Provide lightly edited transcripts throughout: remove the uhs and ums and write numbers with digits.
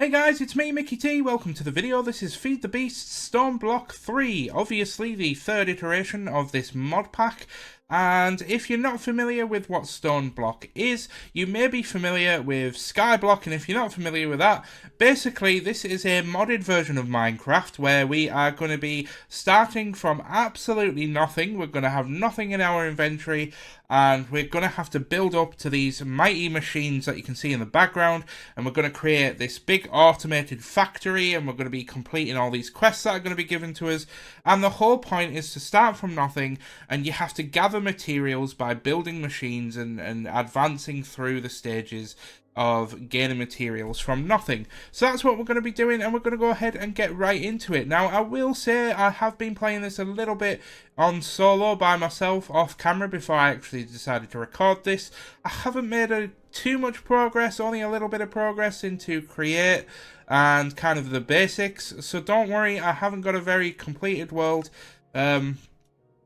Hey guys, it's me, Mickey T. Welcome to the video. This is Feed the Beasts Stoneblock 3, obviously the third iteration of this mod pack. And if you're not familiar with what Stoneblock is, you may be familiar with Skyblock, and if you're not familiar with that, basically this is a modded version of Minecraft where we are going to be starting from absolutely nothing. We're going to have nothing in our inventory, and we're going to have to build up to these mighty machines that you can see in the background, and we're going to create this big automated factory, and we're going to be completing all these quests that are going to be given to us. And the whole point is to start from nothing, and you have to gather materials by building machines and advancing through the stages of gaining materials from nothing. So that's what we're going to be doing, and we're going to go ahead and get right into it. Now, I will say I have been playing this a little bit on solo by myself off camera before I actually decided to record this. I haven't made too much progress, only a little bit of progress into create and kind of the basics. So don't worry, I haven't got a very completed world.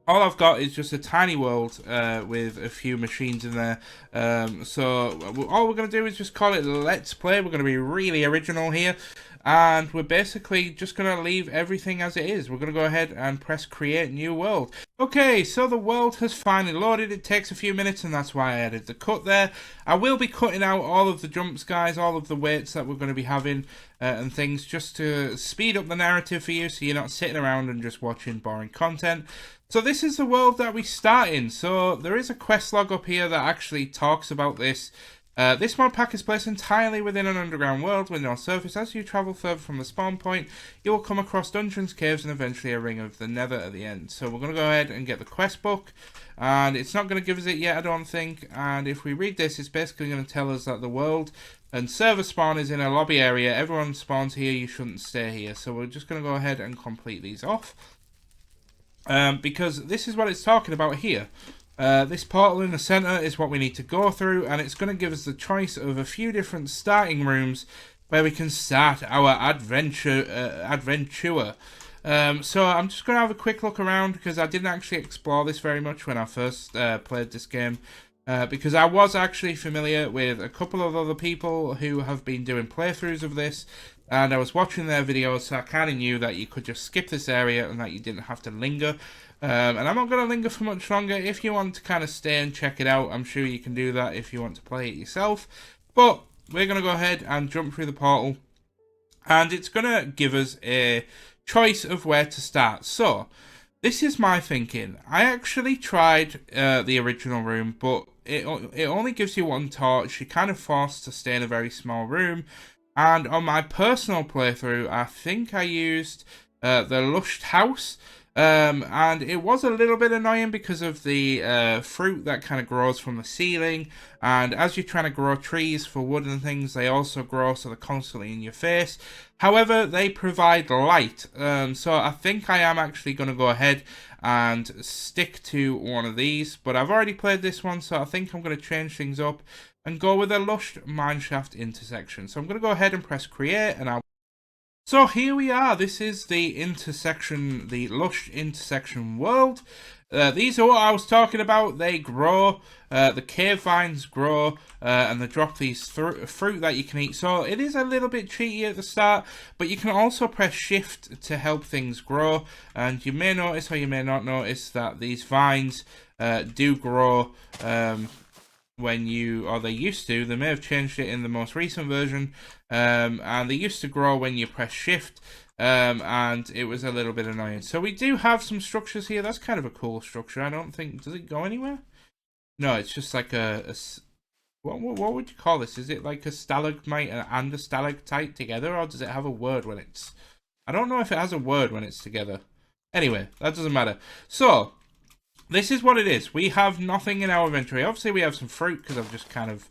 All I've got is just a tiny world with a few machines in there. So all we're going to do is just call it Let's Play. We're going to be really original here. And we're basically just going to leave everything as it is. We're going to go ahead and press Create New World. Okay, so the world has finally loaded. It takes a few minutes, and that's why I added the cut there. I will be cutting out all of the jumps, guys, all of the waits that we're going to be having and things, just to speed up the narrative for you so you're not sitting around and just watching boring content. So this is the world that we start in. So there is a quest log up here that actually talks about this. This mod pack is placed entirely within an underground world with no surface. As you travel further from the spawn point, you will come across dungeons, caves, and eventually a ring of the nether at the end. So we're going to go ahead and get the quest book. And it's not going to give us it yet, I don't think. And if we read this, it's basically going to tell us that the world and server spawn is in a lobby area. Everyone spawns here, you shouldn't stay here. So we're just going to go ahead and complete these off. Because this is what it's talking about here. This portal in the center is what we need to go through, and it's going to give us the choice of a few different starting rooms where we can start our adventure. So I'm just going to have a quick look around because I didn't actually explore this very much when I first played this game. Because I was actually familiar with a couple of other people who have been doing playthroughs of this, and I was watching their videos, so I kind of knew that you could just skip this area and that you didn't have to linger. And I'm not going to linger for much longer. If you want to kind of stay and check it out, I'm sure you can do that if you want to play it yourself. But we're going to go ahead and jump through the portal, and it's going to give us a choice of where to start. So this is my thinking. I actually tried the original room, but it only gives you one torch. You're kind of forced to stay in a very small room. And on my personal playthrough, I think I used the Lushed House. And it was a little bit annoying because of the fruit that kind of grows from the ceiling. And as you're trying to grow trees for wood and things, they also grow, so they're constantly in your face. However, they provide light. So I think I am actually going to go ahead and stick to one of these. But I've already played this one, so I think I'm going to change things up and go with a Lushed Mineshaft intersection. So I'm going to go ahead and press Create, and So here we are. This is the intersection, the Lush intersection world. These are what I was talking about. They grow, the cave vines grow, and they drop these fruit that you can eat. So it is a little bit cheaty at the start, but you can also press shift to help things grow. And you may notice, or you may not notice, that these vines do grow when you, or they used to, they may have changed it in the most recent version, and they used to grow when you press shift, and it was a little bit annoying. So we do have some structures here. That's kind of a cool structure. I don't think, does it go anywhere? No, it's just like what would you call this? Is it like a stalagmite and a stalactite together, or does it have a word when it's, I don't know if it has a word when it's together. Anyway, that doesn't matter. So this is what it is. We have nothing in our inventory. Obviously, we have some fruit because I've just kind of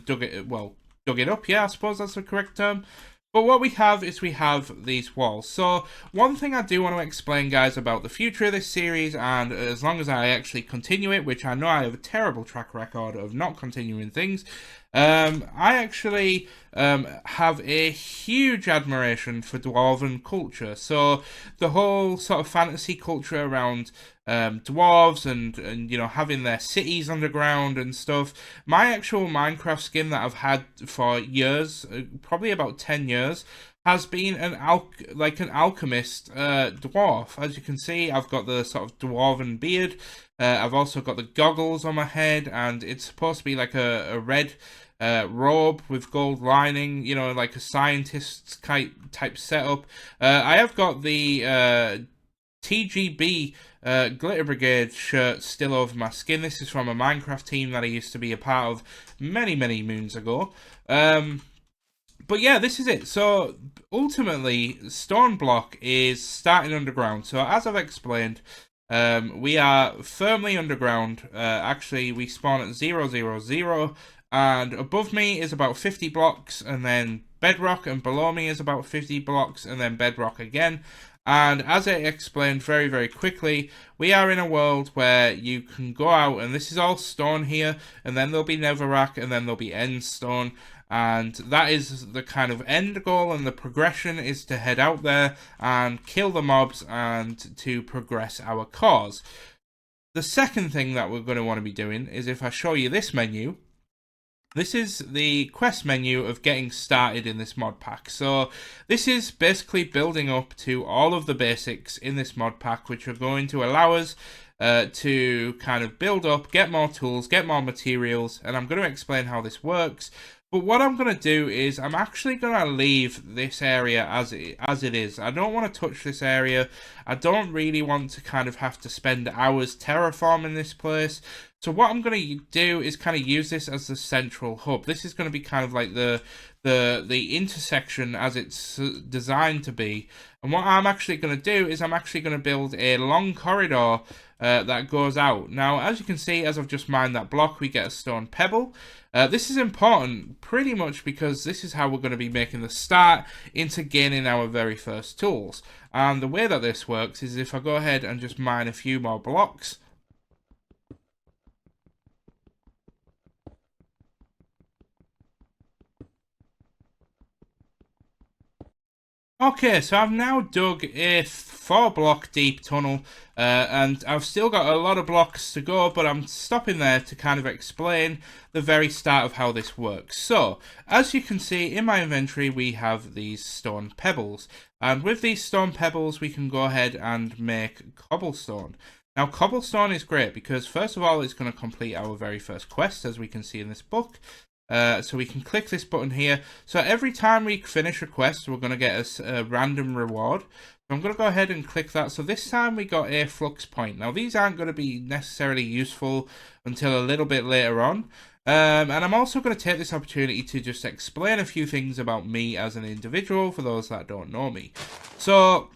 dug it up. Yeah, I suppose that's the correct term. But what we have is we have these walls. So one thing I do want to explain, guys, about the future of this series, and as long as I actually continue it, which I know I have a terrible track record of not continuing things, I actually have a huge admiration for Dwarven culture. So the whole sort of fantasy culture around dwarves and you know, having their cities underground and stuff. My actual Minecraft skin that I've had for years, probably about 10 years, has been an alchemist dwarf. As you can see, I've got the sort of dwarven beard. I've also got the goggles on my head, and it's supposed to be like a red robe with gold lining, you know, like a scientist's type setup. I have got the TGB Glitter Brigade shirt still over my skin. This is from a Minecraft team that I used to be a part of many moons ago. But yeah, this is it. So ultimately, Stoneblock is starting underground. So as I've explained, we are firmly underground. Actually, we spawn at 000, and above me is about 50 blocks, and then bedrock, and below me is about 50 blocks, and then bedrock again. And as I explained very quickly, we are in a world where you can go out, and this is all stone here, and then there'll be netherrack, and then there'll be end stone, and that is the kind of end goal, and the progression is to head out there and kill the mobs and to progress our cause. The second thing that we're going to want to be doing is, if I show you this menu, this is the quest menu of getting started in this mod pack. So this is basically building up to all of the basics in this mod pack, which are going to allow us to kind of build up, get more tools, get more materials, and I'm going to explain how this works. But what I'm going to do is I'm actually going to leave this area as it is. I don't want to touch this area. I don't really want to kind of have to spend hours terraforming this place. So what I'm going to do is kind of use this as the central hub. This is going to be kind of like the intersection as it's designed to be. And what I'm actually going to do is I'm actually going to build a long corridor that goes out. Now, as you can see, as I've just mined that block, we get a stone pebble. This is important pretty much because this is how we're going to be making the start into gaining our very first tools. And the way that this works is if I go ahead and just mine a few more blocks. Okay, so I've now dug a 4-block deep tunnel, and I've still got a lot of blocks to go, but I'm stopping there to kind of explain the very start of how this works. So, as you can see in my inventory, we have these stone pebbles, and with these stone pebbles, we can go ahead and make cobblestone. Now, cobblestone is great because, first of all, it's going to complete our very first quest, as we can see in this book. So we can click this button here. So every time we finish a quest, we're going to get a random reward. So I'm going to go ahead and click that. So this time we got a flux point. Now these aren't going to be necessarily useful until a little bit later on. And I'm also going to take this opportunity to just explain a few things about me as an individual for those that don't know me. So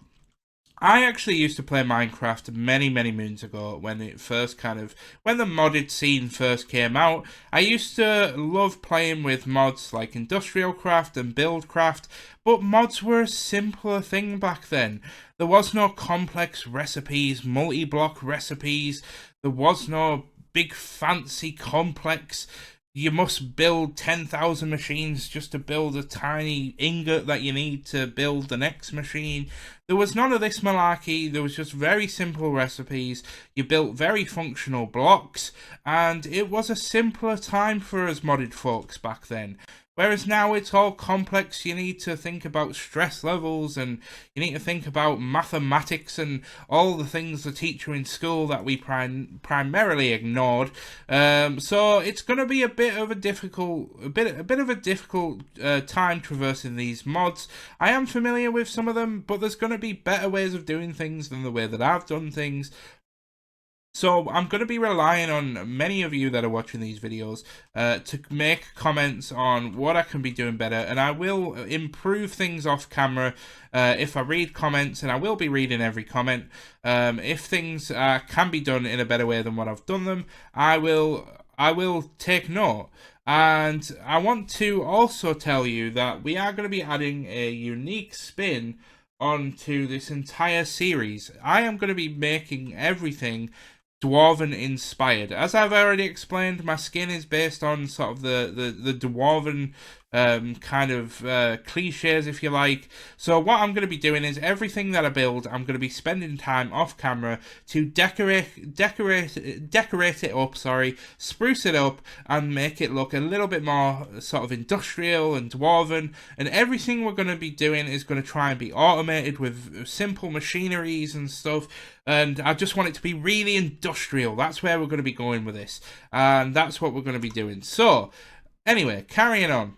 I actually used to play Minecraft many moons ago when the modded scene first came out. I used to love playing with mods like Industrial Craft and Buildcraft, but mods were a simpler thing back then. There was no complex recipes, multi-block recipes, there was no big fancy complex. You must build 10,000 machines just to build a tiny ingot that you need to build the next machine. There was none of this malarkey. There was just very simple recipes. You built very functional blocks, and it was a simpler time for us modded folks back then. Whereas now it's all complex. You need to think about stress levels, and you need to think about mathematics and all the things the teacher in school that we primarily ignored. So it's going to be a bit of a difficult time traversing these mods. I am familiar with some of them, but there's going to be better ways of doing things than the way that I've done things. So I'm going to be relying on many of you that are watching these videos to make comments on what I can be doing better, and I will improve things off camera if I read comments, and I will be reading every comment. If things can be done in a better way than what I've done them, I will take note. And I want to also tell you that we are going to be adding a unique spin onto this entire series. I am going to be making everything Dwarven inspired. As I've already explained, my skin is based on sort of the Dwarven kind of cliches, if you like. So what I'm going to be doing is everything that I build, I'm going to be spending time off camera to decorate it up, spruce it up, and make it look a little bit more sort of industrial and Dwarven. And everything we're going to be doing is going to try and be automated with simple machineries and stuff. And I just want it to be really industrial. That's where we're going to be going with this, and that's what we're going to be doing. So anyway, carrying on.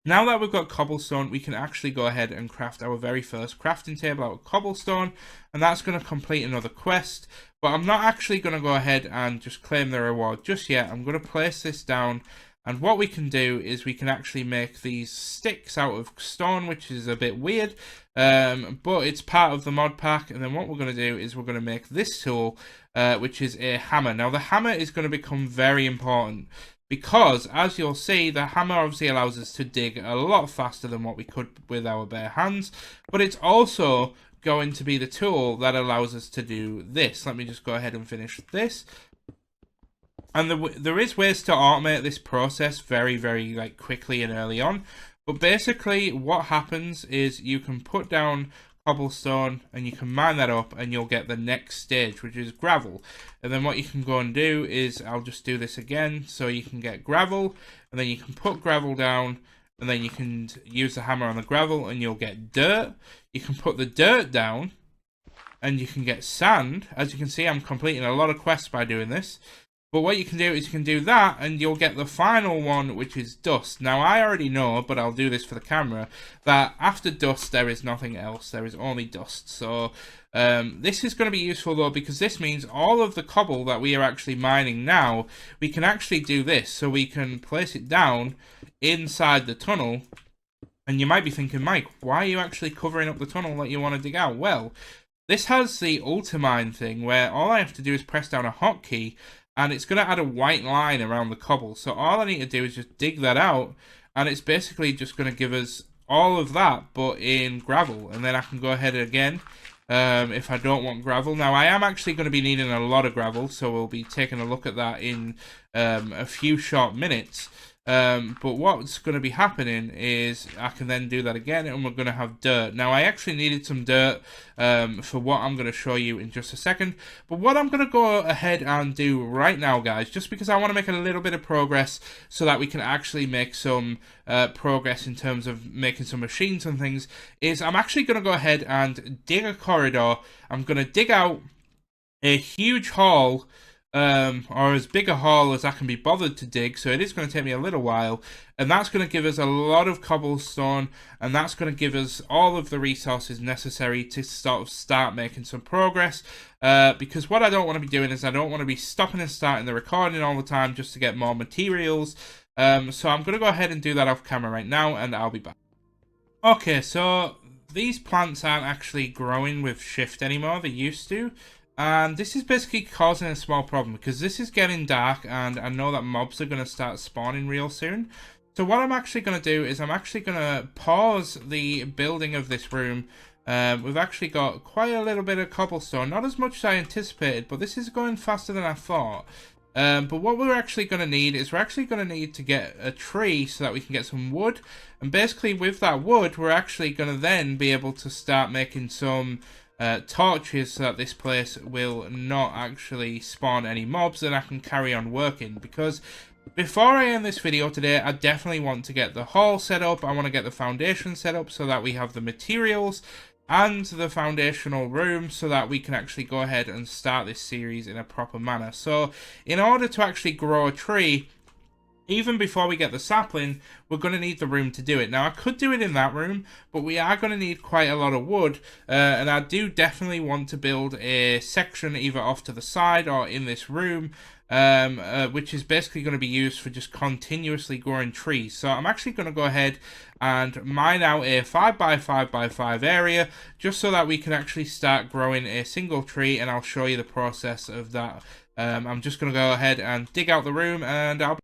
Now that we've got cobblestone, we can actually go ahead and craft our very first crafting table out of cobblestone, and that's going to complete another quest. But I'm not actually going to go ahead and just claim the reward just yet. I'm going to place this down, and what we can do is we can actually make these sticks out of stone, which is a bit weird, but it's part of the mod pack. And then what we're going to do is we're going to make this tool, which is a hammer. Now the hammer is going to become very important, because, as you'll see, the hammer obviously allows us to dig a lot faster than what we could with our bare hands. But it's also going to be the tool that allows us to do this. Let me just go ahead and finish this. And there is ways to automate this process very, very quickly and early on. But basically, what happens is you can put down cobblestone and you can mine that up, and you'll get the next stage, which is gravel. And then what you can go and do is, I'll just do this again, so you can get gravel, and then you can put gravel down, and then you can use the hammer on the gravel and you'll get dirt. You can put the dirt down and you can get sand. As you can see, I'm completing a lot of quests by doing this. But what you can do is you can do that and you'll get the final one, which is dust. Now, I already know, but I'll do this for the camera, that after dust, there is nothing else. There is only dust. So this is going to be useful, though, because this means all of the cobble that we are actually mining now, we can actually do this. So we can place it down inside the tunnel. And you might be thinking, Mike, why are you actually covering up the tunnel that you want to dig out? Well, this has the ultimine thing, where all I have to do is press down a hotkey, and it's going to add a white line around the cobble. So all I need to do is just dig that out, and it's basically just going to give us all of that, but in gravel. And then I can go ahead again if I don't want gravel. Now, I am actually going to be needing a lot of gravel, so we'll be taking a look at that in a few short minutes. But what's going to be happening is I can then do that again, and we're going to have dirt. Now, I actually needed some dirt for what I'm going to show you in just a second. But what I'm going to go ahead and do right now, guys, just because I want to make a little bit of progress so that we can actually make some progress in terms of making some machines and things, is I'm actually going to go ahead and dig a corridor. I'm going to dig out a huge hall, or as big a hole as I can be bothered to dig, so it is going to take me a little while, and that's going to give us a lot of cobblestone, and that's going to give us all of the resources necessary to sort of start making some progress, because what I don't want to be doing is I don't want to be stopping and starting the recording all the time just to get more materials, so I'm going to go ahead and do that off camera right now, and I'll be back. Okay, so these plants aren't actually growing with shift anymore, they used to. And this is basically causing a small problem because this is getting dark and I know that mobs are going to start spawning real soon. So what I'm actually going to do is I'm actually going to pause the building of this room. We've actually got quite a little bit of cobblestone, not as much as I anticipated, but this is going faster than I thought. But what we're actually going to need is we're actually going to need to get a tree so that we can get some wood. And basically with that wood, we're actually going to then be able to start making some torches so that this place will not actually spawn any mobs and I can carry on working. Because before I end this video today, I definitely want to get the hall set up. I want to get the foundation set up so that we have the materials and the foundational room so that we can actually go ahead and start this series in a proper manner. So in order to actually grow a tree, even before we get the sapling, we're going to need the room to do it. Now, I could do it in that room, but we are going to need quite a lot of wood. And I do definitely want to build a section either off to the side or in this room, which is basically going to be used for just continuously growing trees. So I'm actually going to go ahead and mine out a 5x5x5 area, just so that we can actually start growing a single tree, and I'll show you the process of that. I'm just going to go ahead and dig out the room, and I'll...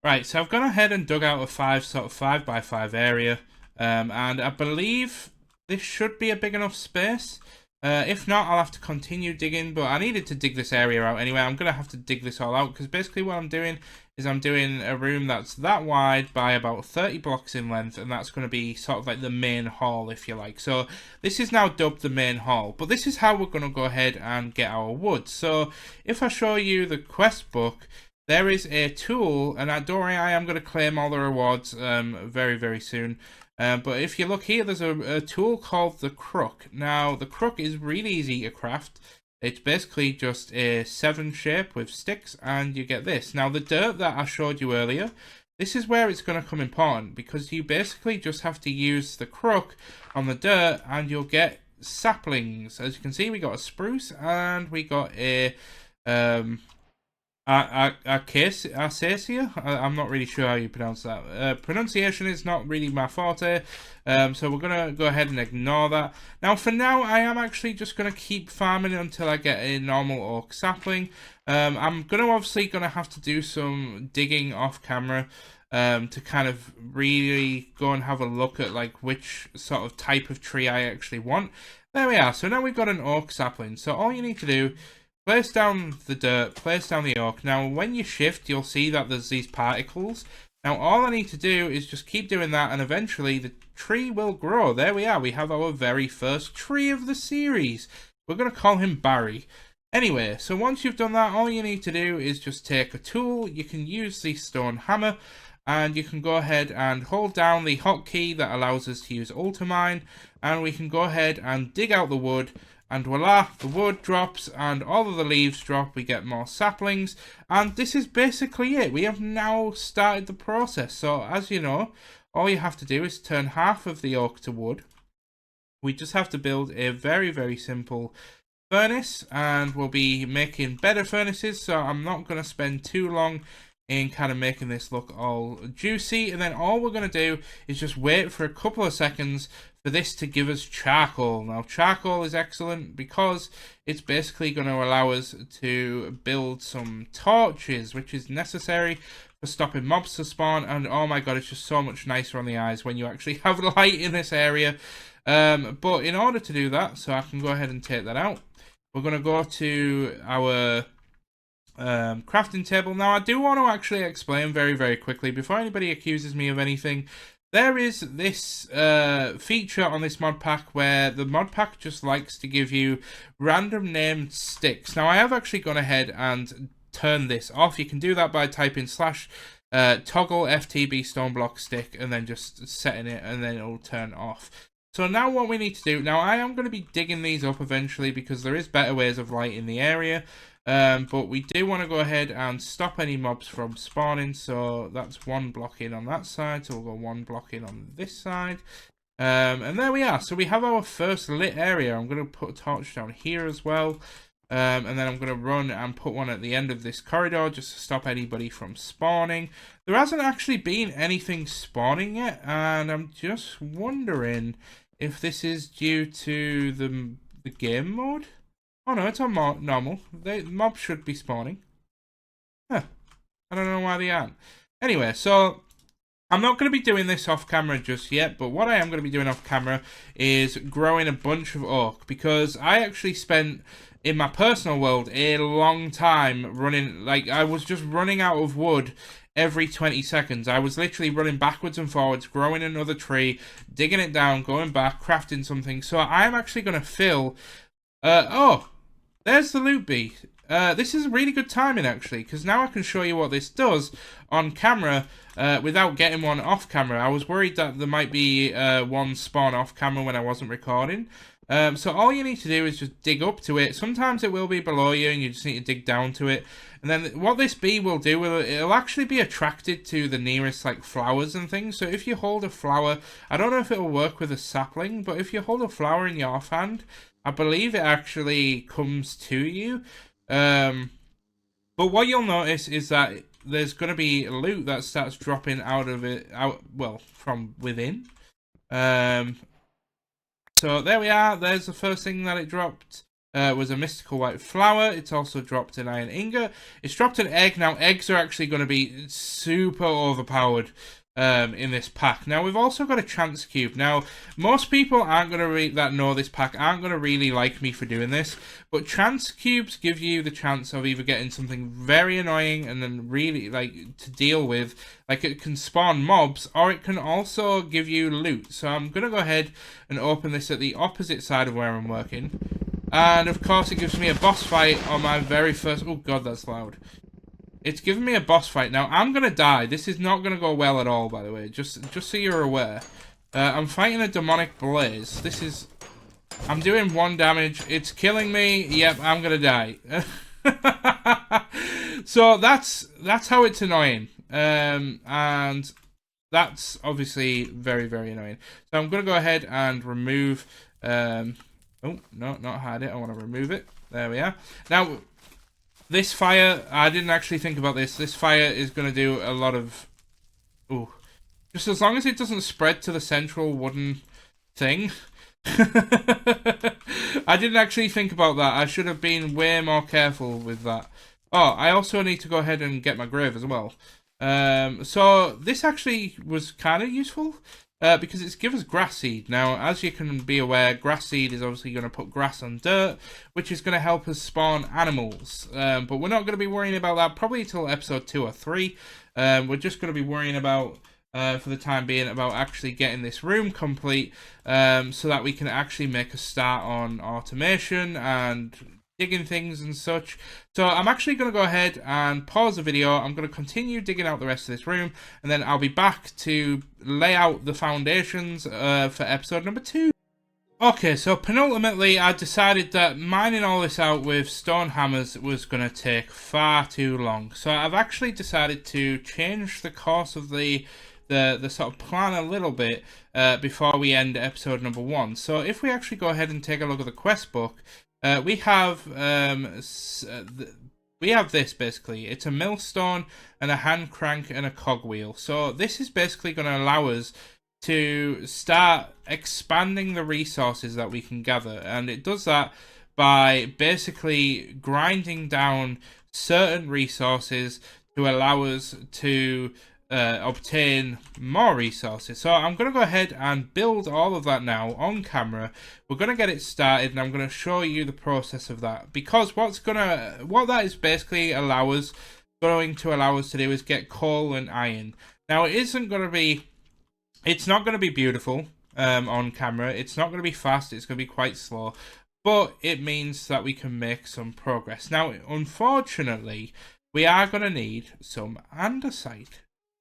Right, so I've gone ahead and dug out a 5x5 area, and I believe this should be a big enough space. If not, I'll have to continue digging, but I needed to dig this area out anyway. I'm going to have to dig this all out, because basically what I'm doing is I'm doing a room that's that wide by about 30 blocks in length, and that's going to be sort of like the main hall, if you like. So this is now dubbed the main hall, but this is how we're going to go ahead and get our wood. So if I show you the quest book, there is a tool, and don't worry, I am going to claim all the rewards very, very soon. But if you look here, there's a tool called the crook. Now, the crook is really easy to craft. It's basically just a 7 shape with sticks, and you get this. Now, the dirt that I showed you earlier, this is where it's going to come important, because you basically just have to use the crook on the dirt, and you'll get saplings. As you can see, we got a spruce, and we got a acacia. I'm not really sure how you pronounce that. Pronunciation is not really my forte, so we're gonna go ahead and ignore that. Now, for now, I am actually just gonna keep farming until I get a normal oak sapling. I'm obviously gonna have to do some digging off camera to kind of really go and have a look at like which sort of type of tree I actually want. There we are. So now we've got an oak sapling. So all you need to do, place down the dirt, place down the oak. Now, when you shift, you'll see that there's these particles. Now, all I need to do is just keep doing that, and eventually the tree will grow. There we are. We have our very first tree of the series. We're going to call him Barry. Anyway, so once you've done that, all you need to do is just take a tool. You can use the stone hammer, and you can go ahead and hold down the hotkey that allows us to use ultimine, and we can go ahead and dig out the wood. And voila, the wood drops and all of the leaves drop. We get more saplings. And this is basically it. We have now started the process. So as you know, all you have to do is turn half of the oak to wood. We just have to build a very, very simple furnace. And we'll be making better furnaces. So I'm not going to spend too long in kind of making this look all juicy. And then all we're going to do is just wait for a couple of seconds for this to give us charcoal. Now, charcoal is excellent because it's basically going to allow us to build some torches, which is necessary for stopping mobs to spawn. And oh my god, it's just so much nicer on the eyes when you actually have light in this area. But in order to do that, so I can go ahead and take that out, we're going to go to our crafting table. Now, I do want to actually explain very, very quickly before anybody accuses me of anything. There is this feature on this mod pack where the mod pack just likes to give you random named sticks. Now, I have actually gone ahead and turned this off. You can do that by typing / toggle FTB Stoneblock stick and then just setting it, and then it'll turn off. So now what we need to do, now I am going to be digging these up eventually because there is better ways of lighting the area. But we do want to go ahead and stop any mobs from spawning, so that's 1 block in on that side, so we'll go 1 block in on this side. And there we are. So we have our first lit area. I'm going to put a torch down here as well. And then I'm going to run and put one at the end of this corridor just to stop anybody from spawning. There hasn't actually been anything spawning yet, and I'm just wondering if this is due to the game mode. Oh no, it's on normal. Mobs should be spawning. Huh. I don't know why they aren't. Anyway, so I'm not going to be doing this off camera just yet, but what I am going to be doing off camera is growing a bunch of oak, because I actually spent, in my personal world, a long time running, like I was just running out of wood every 20 seconds. I was literally running backwards and forwards, growing another tree, digging it down, going back, crafting something. So I'm actually going to fill... oh, there's the loot bee. This is really good timing, actually, because now I can show you what this does on camera without getting one off camera. I was worried that there might be one spawn off camera when I wasn't recording. So all you need to do is just dig up to it. Sometimes it will be below you and you just need to dig down to it. And then what this bee will do, it'll actually be attracted to the nearest like flowers and things. So if you hold a flower, I don't know if it'll work with a sapling, but if you hold a flower in your offhand, I believe it actually comes to you. But what you'll notice is that there's going to be loot that starts dropping out of it, well, from within. So there we are. There's the first thing that it dropped. Was a mystical white flower. It's also dropped an iron ingot. It's dropped an egg. Now, eggs are actually going to be super overpowered. in this pack. Now we've also got a chance cube. Now most people aren't going to that know this pack aren't going to really like me for doing this, but chance cubes give you the chance of either getting something very annoying and then really like to deal with, like it can spawn mobs, or it can also give you loot. So I'm going to go ahead and open this at the opposite side of where I'm working, and of course it gives me a boss fight on my very first. Oh god, that's loud. It's given me a boss fight. Now, I'm going to die. This is not going to go well at all, by the way. Just so you're aware. I'm fighting a demonic blaze. This is... I'm doing 1 damage. It's killing me. Yep, I'm going to die. So, that's how it's annoying. And that's obviously very, very annoying. So, I'm going to go ahead and remove... oh, no, not hide it. I want to remove it. There we are. Now... This fire, I didn't actually think about this. This fire is going to do a lot of... Ooh. Just as long as it doesn't spread to the central wooden thing. I didn't actually think about that. I should have been way more careful with that. Oh, I also need to go ahead and get my grave as well. So this actually was kind of useful. Because it's given us grass seed. Now, as you can be aware, grass seed is obviously going to put grass on dirt, which is going to help us spawn animals. But we're not going to be worrying about that probably until episode 2 or 3. We're just going to be worrying about, for the time being, about actually getting this room complete, so that we can actually make a start on automation and digging things and such. So I'm actually going to go ahead and pause the video. I'm going to continue digging out the rest of this room, and then I'll be back to lay out the foundations for episode number 2. Okay, so penultimately I decided that mining all this out with stone hammers was going to take far too long. So I've actually decided to change the course of the sort of plan a little bit before we end episode number 1. So if we actually go ahead and take a look at the quest book, we have this basically. It's a millstone and a hand crank and a cogwheel. So this is basically going to allow us to start expanding the resources that we can gather, and it does that by basically grinding down certain resources to allow us to obtain more resources. So I'm going to go ahead and build all of that now on camera. We're going to get it started, and I'm going to show you the process of that, because what that is basically going to allow us to do is get coal and iron. Now it's not going to be beautiful on camera. It's not going to be fast. It's going to be quite slow, but it means that we can make some progress. Now, unfortunately, we are going to need some andesite.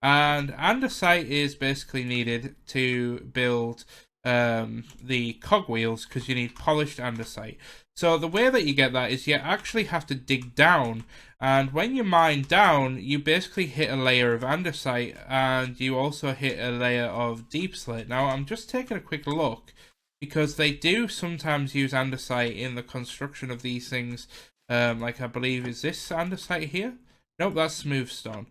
And andesite is basically needed to build the cogwheels, because you need polished andesite. So the way that you get that is you actually have to dig down, and when you mine down, you basically hit a layer of andesite, and you also hit a layer of deep slate. Now I'm just taking a quick look, because they do sometimes use andesite in the construction of these things. Like I believe, is this andesite here? Nope, that's smooth stone.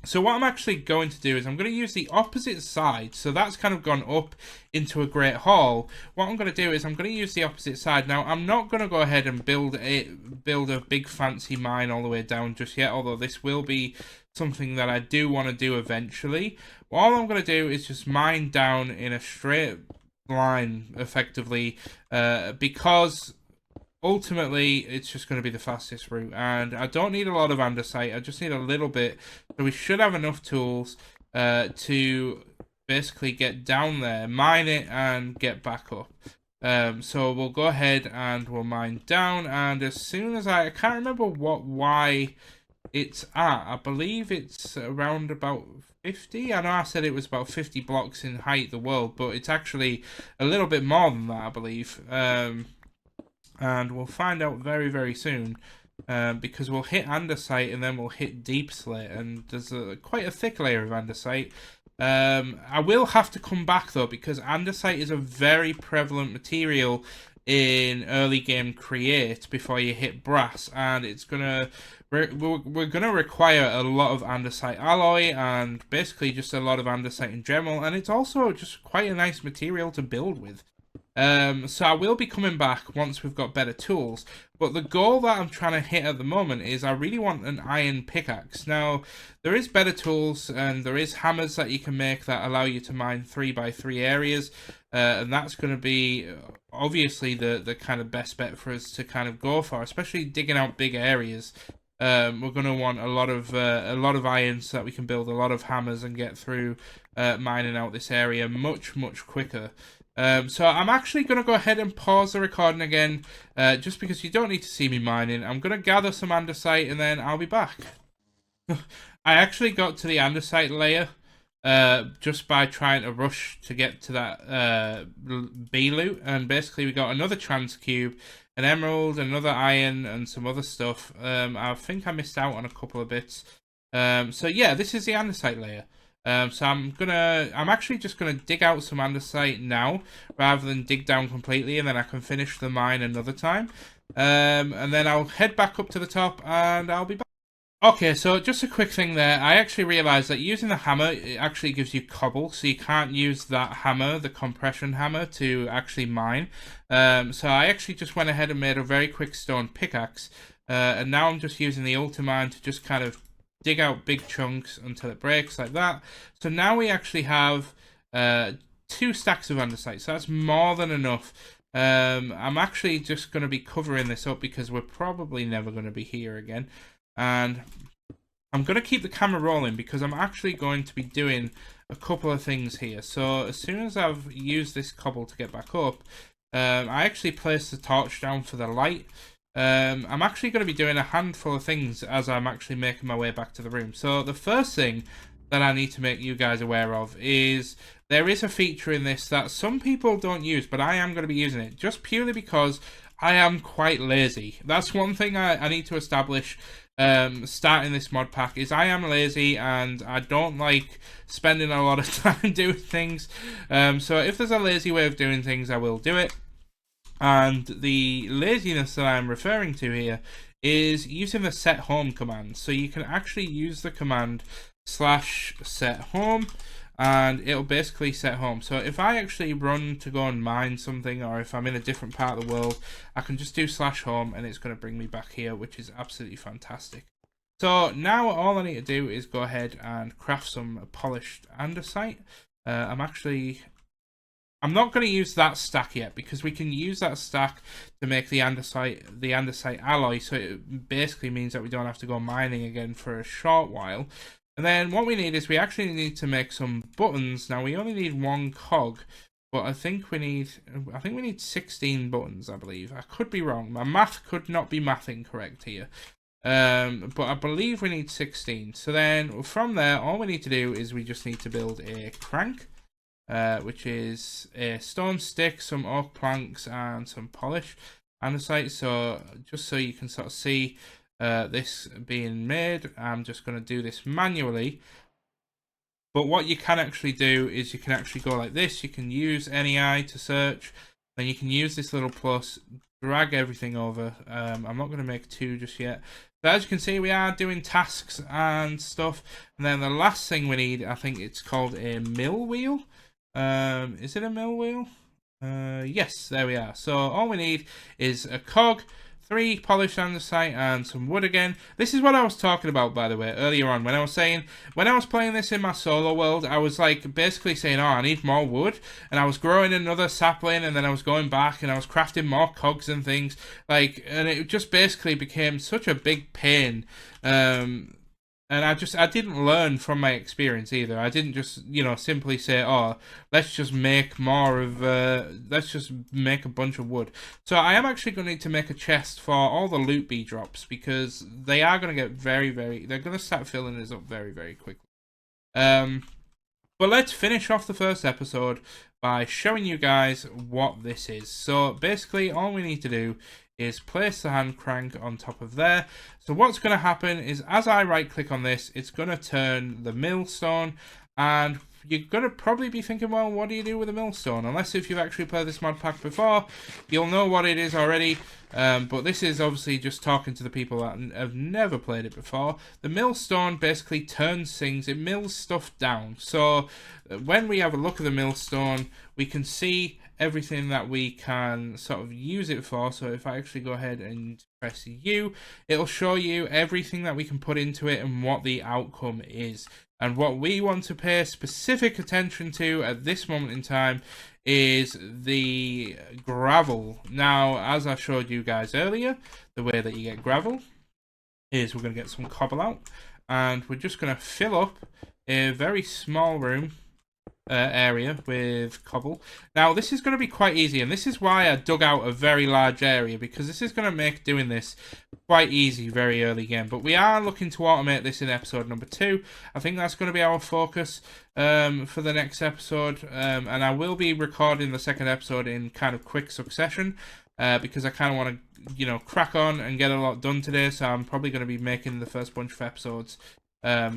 So what I'm actually going to do is I'm going to use the opposite side. So that's kind of gone up into a great hall. What I'm going to do is I'm going to use the opposite side. Now, I'm not going to go ahead and build a big fancy mine all the way down just yet, although this will be something that I do want to do eventually. All I'm going to do is just mine down in a straight line, effectively, because ultimately it's just going to be the fastest route, and I don't need a lot of andesite. I just need a little bit, so we should have enough tools to basically get down there, mine it, and get back up. So we'll go ahead and we'll mine down, and as soon as I can't remember why it's at. I believe it's around about 50. I know I said it was about 50 blocks in height, the world, but it's actually a little bit more than that, I believe. And we'll find out very, very soon, because we'll hit andesite and then we'll hit deep slate, and there's quite a thick layer of andesite. I will have to come back though, because andesite is a very prevalent material in early game create before you hit brass, and it's gonna we're gonna require a lot of andesite alloy, and basically just a lot of andesite in general, and it's also just quite a nice material to build with. So I will be coming back once we've got better tools. But the goal that I'm trying to hit at the moment is I really want an iron pickaxe. Now, there is better tools and there is hammers that you can make that allow you to mine 3x3 areas. And that's going to be obviously the kind of best bet for us to kind of go for, especially digging out big areas. We're going to want a lot of iron so that we can build a lot of hammers and get through mining out this area much quicker. So I'm actually going to go ahead and pause the recording again, just because you don't need to see me mining. I'm going to gather some andesite and then I'll be back. I actually got to the andesite layer just by trying to rush to get to that B loot, and basically we got another trans cube, an emerald, another iron, and some other stuff. I think I missed out on a couple of bits. So yeah, this is the andesite layer. So I'm actually just gonna dig out some andesite now, rather than dig down completely, and then I can finish the mine another time. And then I'll head back up to the top, and I'll be back. Okay, so just a quick thing there. I actually realised that using the hammer, it actually gives you cobble, so you can't use that hammer, the compression hammer, to actually mine. So I actually just went ahead and made a very quick stone pickaxe, and now I'm just using the ultimine to just kind of dig out big chunks until it breaks like that. So now we actually have 2 stacks of andesite, so that's more than enough. I'm actually just going to be covering this up because we're probably never going to be here again. And I'm going to keep the camera rolling because I'm actually going to be doing a couple of things here. So as soon as I've used this cobble to get back up, I actually placed the torch down for the light. I'm actually going to be doing a handful of things as I'm actually making my way back to the room. So the first thing that I need to make you guys aware of is there is a feature in this that some people don't use, but I am going to be using it just purely because I am quite lazy. That's one thing I need to establish starting this mod pack, is I am lazy and I don't like spending a lot of time doing things. So if there's a lazy way of doing things, I will do it. And the laziness that I'm referring to here is using the set home command. So you can actually use the command /set home and it'll basically set home. So if I actually run to go and mine something, or if I'm in a different part of the world, I can just do /home and it's going to bring me back here, which is absolutely fantastic. So now all I need to do is go ahead and craft some polished andesite. I'm not going to use that stack yet because we can use that stack to make the andesite alloy, so it basically means that we don't have to go mining again for a short while. And then what we need is we actually need to make some buttons. Now we only need 1 cog, but I think we need 16 buttons, I believe. I could be wrong. My math could not be mathing correct here. But I believe we need 16. So then from there, all we need to do is we just need to build a crank. Which is a stone stick, some oak planks, and some polished andesite. So just so you can sort of see this being made, I'm just going to do this manually. But what you can actually do is you can actually go like this. You can use NEI to search, then you can use this little plus, drag everything over. I'm not going to make 2 just yet. So as you can see, we are doing tasks and stuff. And then the last thing we need, I think it's called a mill wheel. Is it a mill wheel? Yes, there we are. So all we need is a cog, 3 polished andesite, and some wood again. This is what I was talking about, by the way, earlier on, when I was saying, when I was playing this in my solo world, I was like basically saying, oh, I need more wood, and I was growing another sapling, and then I was going back and I was crafting more cogs and things, like, and it just basically became such a big pain. And I didn't learn from my experience either. I didn't just, simply say, oh, let's just make more of, let's just make a bunch of wood. So I am actually going to need to make a chest for all the loot bee drops, because they are going to get they're going to start filling us up very, very quickly. But let's finish off the first episode by showing you guys what this is. So basically, all we need to do is place the hand crank on top of there. So what's going to happen is as I right click on this, it's going to turn the millstone, and you're going to probably be thinking, well, what do you do with a millstone? Unless if you've actually played this mod pack before, you'll know what it is already. But this is obviously just talking to the people that have never played it before. The millstone basically turns things, it mills stuff down. So when we have a look at the millstone, we can see everything that we can sort of use it for. So if I actually go ahead and press U, it'll show you everything that we can put into it and what the outcome is. And what we want to pay specific attention to at this moment in time is the gravel. Now, as I showed you guys earlier, the way that you get gravel is we're going to get some cobble out, and we're just going to fill up a very small room area with cobble. Now this is going to be quite easy, and this is why I dug out a very large area, because this is going to make doing this quite easy very early game. But we are looking to automate this in episode number 2. I think that's going to be our focus for the next episode, and I will be recording the second episode in kind of quick succession because I kind of want to, you know, crack on and get a lot done today. So I'm probably going to be making the first bunch of episodes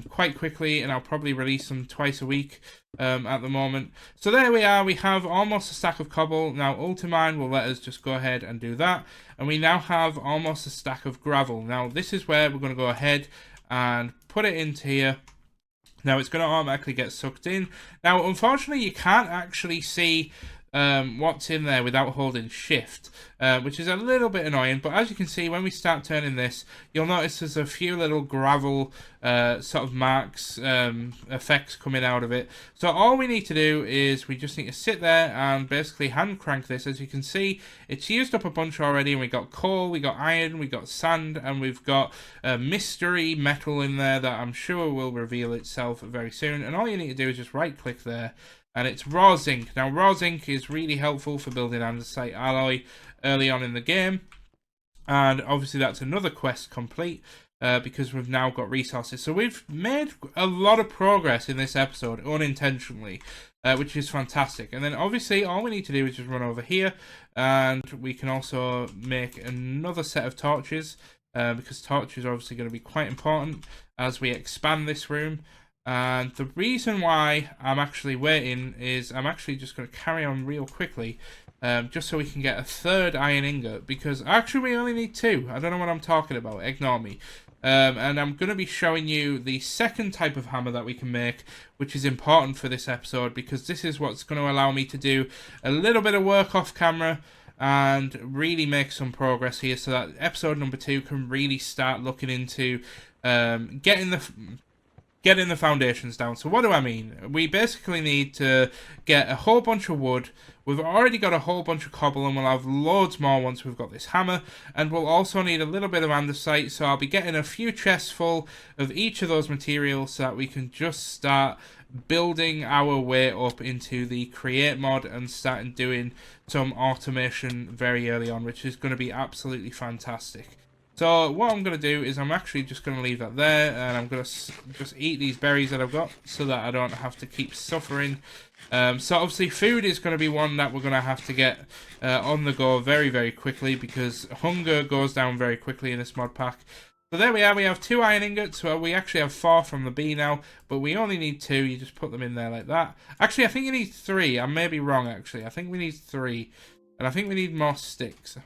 quite quickly, and I'll probably release them twice a week at the moment. So there we are, we have almost a stack of cobble. Now Ultimine will let us just go ahead and do that, and we now have almost a stack of gravel. Now this is where we're going to go ahead and put it into here. Now it's going to automatically get sucked in. Now unfortunately you can't actually see what's in there without holding shift, which is a little bit annoying. But as you can see, when we start turning this, you'll notice there's a few little gravel sort of marks, effects coming out of it. So all we need to do is we just need to sit there and basically hand crank this. As you can see, it's used up a bunch already, and we got coal, we got iron, we got sand, and we've got mystery metal in there that I'm sure will reveal itself very soon. And all you need to do is just right click there, and it's raw zinc. Now raw zinc is really helpful for building andesite alloy early on in the game, and obviously that's another quest complete because we've now got resources. So we've made a lot of progress in this episode unintentionally, which is fantastic. And then obviously all we need to do is just run over here, and we can also make another set of torches because torches are obviously going to be quite important as we expand this room. And the reason why I'm actually waiting is I'm actually just going to carry on real quickly, just so we can get a third iron ingot, because actually we only need 2. I don't know what I'm talking about, ignore me. And I'm going to be showing you the second type of hammer that we can make, which is important for this episode, because this is what's going to allow me to do a little bit of work off camera and really make some progress here, so that episode number 2 can really start looking into getting the foundations down. So what do I mean? We basically need to get a whole bunch of wood. We've already got a whole bunch of cobble, and we'll have loads more once we've got this hammer. And we'll also need a little bit of andesite, so I'll be getting a few chests full of each of those materials so that we can just start building our way up into the create mod and starting doing some automation very early on, which is going to be absolutely fantastic. So what I'm going to do is I'm actually just going to leave that there, and I'm going to just eat these berries that I've got so that I don't have to keep suffering. So obviously food is going to be one that we're going to have to get on the go very, very quickly, because hunger goes down very quickly in this mod pack. So there we are, we have 2 iron ingots. Well, we actually have 4 from the bee now, but we only need 2. You just put them in there like that. Actually, I think you need 3. I may be wrong, actually. I think we need 3. And I think we need more sticks.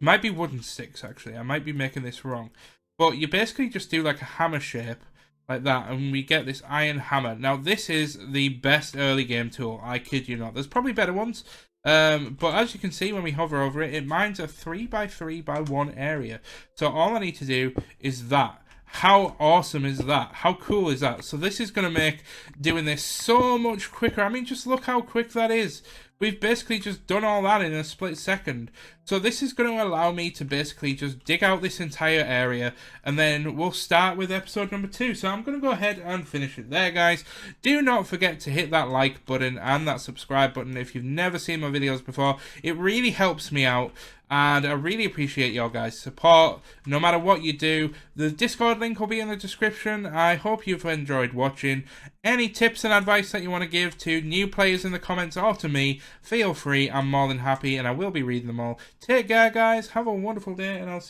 Might be wooden sticks, actually. I might be making this wrong. But you basically just do like a hammer shape, like that, and we get this iron hammer. Now, this is the best early game tool, I kid you not. There's probably better ones, but as you can see, when we hover over it, it mines a 3x3x1 area. So all I need to do is that. How awesome is that? How cool is that? So this is going to make doing this so much quicker. I mean, just look how quick that is. We've basically just done all that in a split second. So this is going to allow me to basically just dig out this entire area, and then we'll start with episode number 2. So I'm going to go ahead and finish it there, guys. Do not forget to hit that like button and that subscribe button if you've never seen my videos before. It really helps me out, and I really appreciate your guys' support. No matter what you do, the Discord link will be in the description. I hope you've enjoyed watching. Any tips and advice that you want to give to new players in the comments or to me, feel free. I'm more than happy, and I will be reading them all. Take care, guys. Have a wonderful day, and I'll see you.